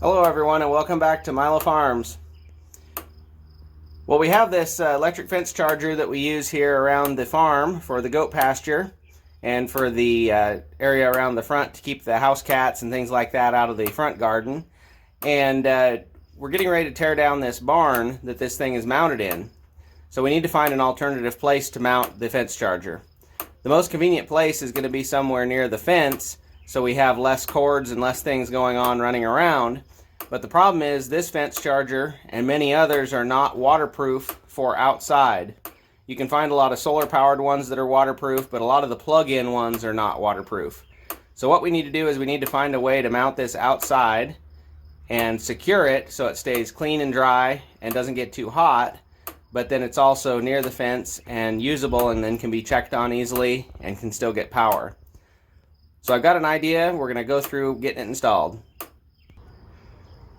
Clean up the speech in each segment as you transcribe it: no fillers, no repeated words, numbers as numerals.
Hello everyone and welcome back to Milo Farms. Well, we have this electric fence charger that we use here around the farm for the goat pasture and for the area around the front to keep the house cats and things like that out of the front garden. And we're getting ready to tear down this barn that this thing is mounted in. So we need to find an alternative place to mount the fence charger. The most convenient place is going to be somewhere near the fence, so we have less cords and less things going on running around. But the problem is this fence charger and many others are not waterproof for outside. You can find a lot of solar powered ones that are waterproof, but a lot of the plug-in ones are not waterproof. So what we need to do is we need to find a way to mount this outside and secure it so it stays clean and dry and doesn't get too hot, but then it's also near the fence and usable and then can be checked on easily and can still get power. So I've got an idea. We're going to go through getting it installed.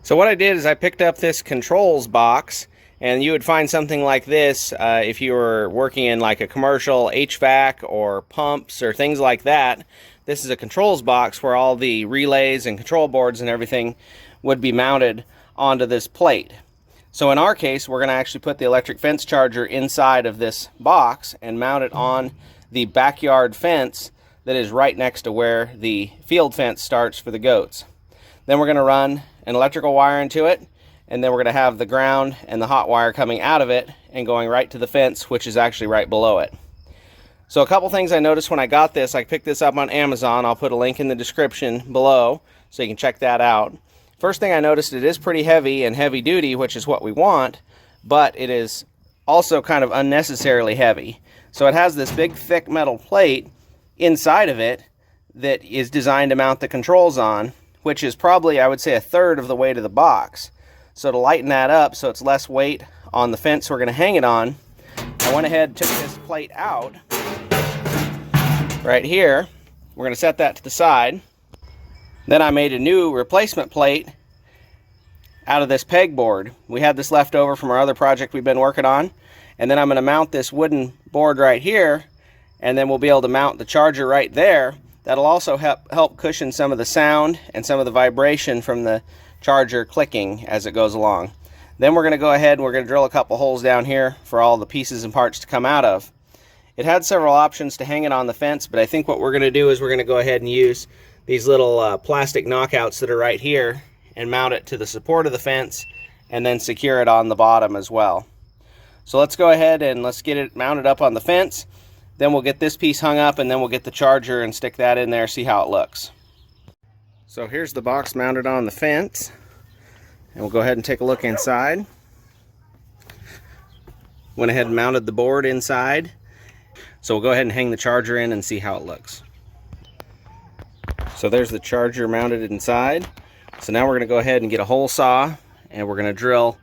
So what I did is I picked up this controls box, and you would find something like this if you were working in like a commercial HVAC or pumps or things like that. This is a controls box where all the relays and control boards and everything would be mounted onto this plate. So in our case, we're going to actually put the electric fence charger inside of this box and mount it on the backyard fence that is right next to where the field fence starts for the goats. Then we're going to run an electrical wire into it, and then we're going to have the ground and the hot wire coming out of it and going right to the fence, which is actually right below it. So a couple things I noticed when I got this. I picked this up on Amazon. I'll put a link in the description below so you can check that out. First thing I noticed, it is pretty heavy and heavy duty, which is what we want, but it is also kind of unnecessarily heavy. So it has this big thick metal plate inside of it that is designed to mount the controls on, which is probably, I would say, a third of the weight of the box. So to lighten that up so it's less weight on the fence we're going to hang it on, I went ahead and took this plate out right here. We're going to set that to the side. Then I made a new replacement plate out of this pegboard. We had this left over from our other project we've been working on. And then I'm going to mount this wooden board right here, and then we'll be able to mount the charger right there. That'll also help cushion some of the sound and some of the vibration from the charger clicking as it goes along. Then we're going to go ahead and we're going to drill a couple holes down here for all the pieces and parts to come out of. It had several options to hang it on the fence, but I think what we're going to do is we're going to go ahead and use these little plastic knockouts that are right here and mount it to the support of the fence and then secure it on the bottom as well. So let's go ahead and let's get it mounted up on the fence. Then we'll get this piece hung up, and then we'll get the charger and stick that in there, see how it looks. So here's the box mounted on the fence, and we'll go ahead and take a look inside. Went ahead and mounted the board inside, so we'll go ahead and hang the charger in and see how it looks. So there's the charger mounted inside. So now we're going to go ahead and get a hole saw, and we're going to drill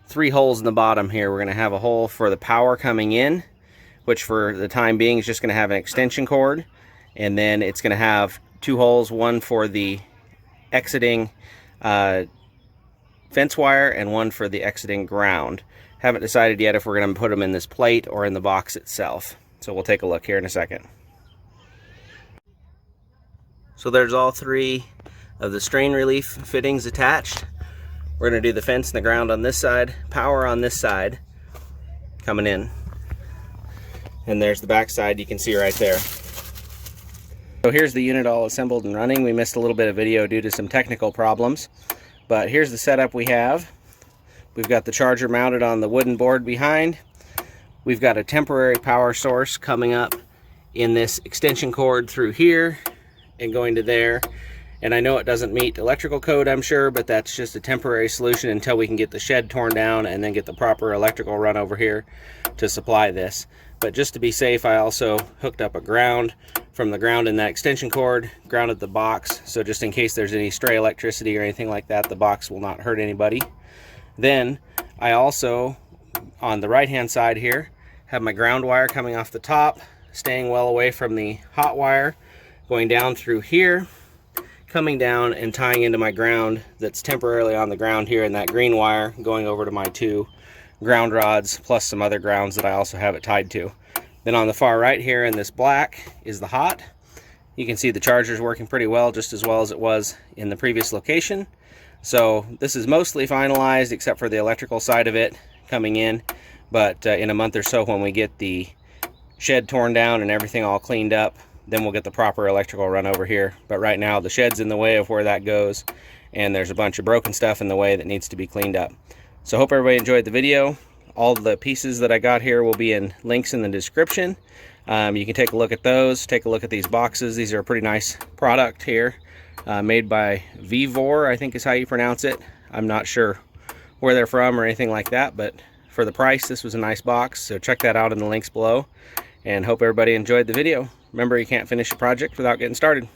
3 holes in the bottom here. We're going to have a hole for the power coming in, which for the time being is just going to have an extension cord, and then it's going to have 2 holes, one for the exiting fence wire and one for the exiting ground. Haven't decided yet if we're going to put them in this plate or in the box itself, so we'll take a look here in a second. So there's all 3 of the strain relief fittings attached. We're going to do the fence and the ground on this side, power on this side coming in. And there's the back side, you can see right there. So here's the unit all assembled and running. We missed a little bit of video due to some technical problems, but here's the setup we have. We've got the charger mounted on the wooden board behind. We've got a temporary power source coming up in this extension cord through here and going to there. And I know it doesn't meet electrical code, I'm sure, but that's just a temporary solution until we can get the shed torn down and then get the proper electrical run over here to supply this. But just to be safe, I also hooked up a ground from the ground in that extension cord, grounded the box, so just in case there's any stray electricity or anything like that, the box will not hurt anybody. Then I also, on the right hand side here, have my ground wire coming off the top, staying well away from the hot wire, going down through here, coming down and tying into my ground that's temporarily on the ground here, and that green wire going over to my 2 ground rods plus some other grounds that I also have it tied to. Then on the far right here in this black is the hot. You can see the charger's working pretty well, just as well as it was in the previous location. So this is mostly finalized except for the electrical side of it coming in, but in a month or so, when we get the shed torn down and everything all cleaned up, then we'll get the proper electrical run over here. But right now the shed's in the way of where that goes, and there's a bunch of broken stuff in the way that needs to be cleaned up. So hope everybody enjoyed the video. All the pieces that I got here will be in links in the description. You can take a look at those, take a look at these boxes. These are a pretty nice product here, made by Vivor, I think is how you pronounce it. I'm not sure where they're from or anything like that, but for the price, this was a nice box. So check that out in the links below, and hope everybody enjoyed the video. Remember, you can't finish a project without getting started.